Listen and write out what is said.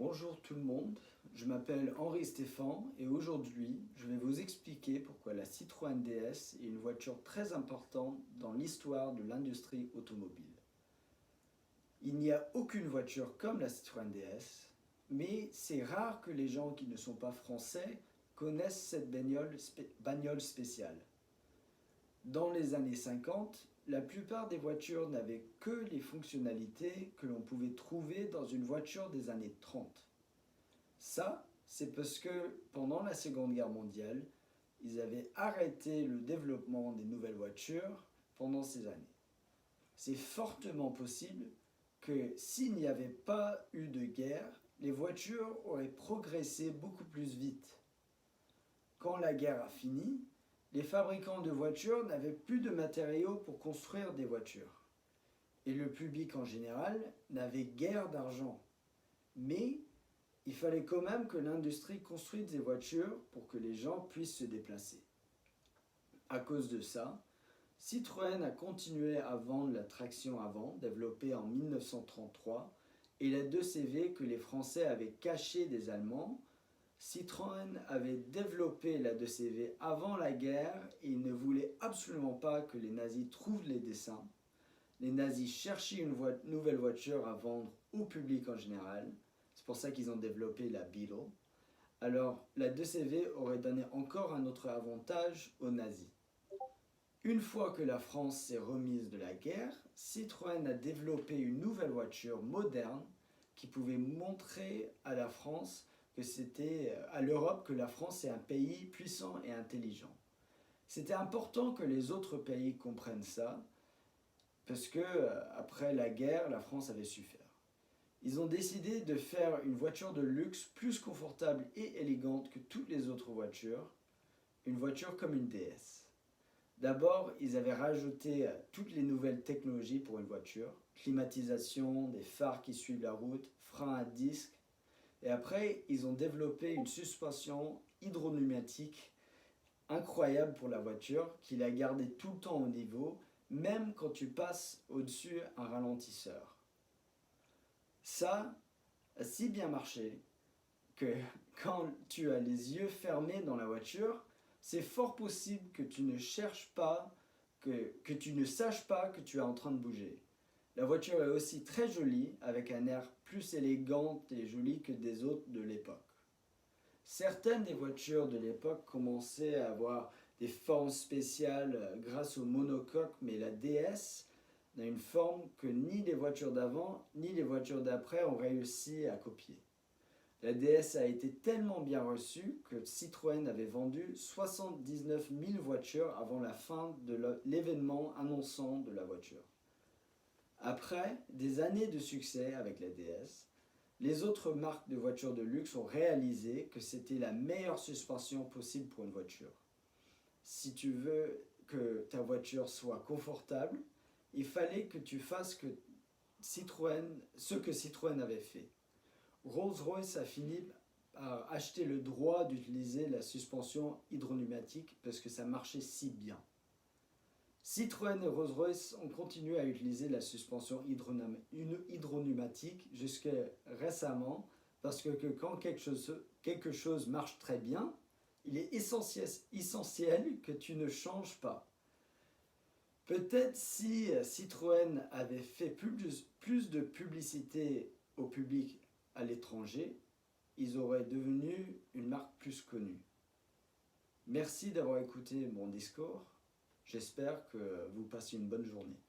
Bonjour tout le monde, je m'appelle Henri Stéphan et aujourd'hui je vais vous expliquer pourquoi la Citroën DS est une voiture très importante dans l'histoire de l'industrie automobile. Il n'y a aucune voiture comme la Citroën DS, mais c'est rare que les gens qui ne sont pas français connaissent cette bagnole spéciale. Dans les années 50, la plupart des voitures n'avaient que les fonctionnalités que l'on pouvait trouver dans une voiture des années 30. Ça, c'est parce que pendant la Seconde Guerre mondiale, ils avaient arrêté le développement des nouvelles voitures pendant ces années. C'est fortement possible que s'il n'y avait pas eu de guerre, les voitures auraient progressé beaucoup plus vite. Quand la guerre a fini, les fabricants de voitures n'avaient plus de matériaux pour construire des voitures. Et le public en général n'avait guère d'argent. Mais il fallait quand même que l'industrie construise des voitures pour que les gens puissent se déplacer. À cause de ça, Citroën a continué à vendre la traction avant, développée en 1933, et la 2CV que les Français avaient cachée des Allemands. Citroën avait développé la 2CV avant la guerre et ils ne voulaient absolument pas que les nazis trouvent les dessins. Les nazis cherchaient une nouvelle voiture à vendre au public en général. C'est pour ça qu'ils ont développé la Beetle. Alors, la 2CV aurait donné encore un autre avantage aux nazis. Une fois que la France s'est remise de la guerre, Citroën a développé une nouvelle voiture moderne qui pouvait montrer à la France à l'Europe que la France est un pays puissant et intelligent. C'était important que les autres pays comprennent ça, parce que après la guerre, la France avait su faire. Ils ont décidé de faire une voiture de luxe plus confortable et élégante que toutes les autres voitures, une voiture comme une DS. D'abord, ils avaient rajouté toutes les nouvelles technologies pour une voiture, climatisation, des phares qui suivent la route, freins à disque. Et après, ils ont développé une suspension hydropneumatique incroyable pour la voiture, qui la gardait tout le temps au niveau, même quand tu passes au-dessus un ralentisseur. Ça a si bien marché que quand tu as les yeux fermés dans la voiture, c'est fort possible que tu ne cherches pas, que tu ne saches pas que tu es en train de bouger. La voiture est aussi très jolie, avec un air plus élégant et joli que des autres de l'époque. Certaines des voitures de l'époque commençaient à avoir des formes spéciales grâce au monocoque, mais la DS n'a une forme que ni les voitures d'avant ni les voitures d'après ont réussi à copier. La DS a été tellement bien reçue que Citroën avait vendu 79 000 voitures avant la fin de l'événement annonçant de la voiture. Après des années de succès avec la DS, les autres marques de voitures de luxe ont réalisé que c'était la meilleure suspension possible pour une voiture. Si tu veux que ta voiture soit confortable, il fallait que tu fasses ce que Citroën avait fait. Rolls-Royce a fini par acheter le droit d'utiliser la suspension hydropneumatique parce que ça marchait si bien. Citroën et Rolls-Royce ont continué à utiliser la suspension hydropneumatique jusqu'à récemment parce que quand quelque chose marche très bien, il est essentiel que tu ne changes pas. Peut-être si Citroën avait fait plus de publicité au public à l'étranger, ils auraient devenu une marque plus connue. Merci d'avoir écouté mon discours. J'espère que vous passez une bonne journée.